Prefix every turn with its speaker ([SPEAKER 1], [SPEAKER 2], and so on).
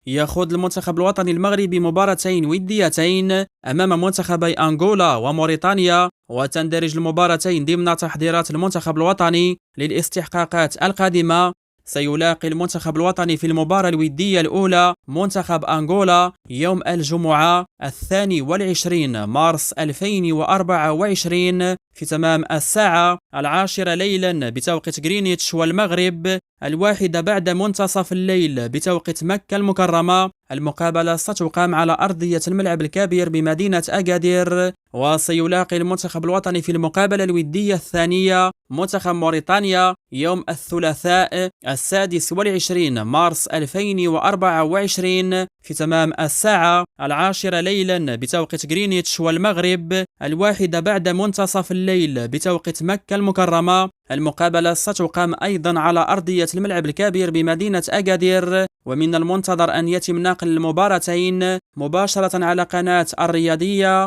[SPEAKER 1] يخوض المنتخب الوطني المغربي مباراتين وديتين أمام منتخبي أنغولا وموريتانيا، وتندرج المباراتين ضمن تحضيرات المنتخب الوطني للاستحقاقات القادمة. سيلاقي المنتخب الوطني في المباراة الودية الأولى منتخب أنغولا يوم الجمعة 22 مارس 2024 في تمام الساعة 10 ليلا بتوقيت غرينتش والمغرب، 1 بعد منتصف الليل بتوقيت مكة المكرمة. المقابلة ستقام على أرضية الملعب الكبير بمدينة أكادير، وسيلاقي المنتخب الوطني في المقابلة الودية الثانية منتخب موريتانيا يوم الثلاثاء 26 مارس 2024 في تمام الساعة 10 ليلا بتوقيت غرينتش والمغرب، 1 بعد منتصف الليل بتوقيت مكة المكرمة. المقابلة ستقام أيضا على أرضية الملعب الكبير بمدينة أكادير، ومن المنتظر أن يتم نقل المباراتين مباشرة على قناة الرياضية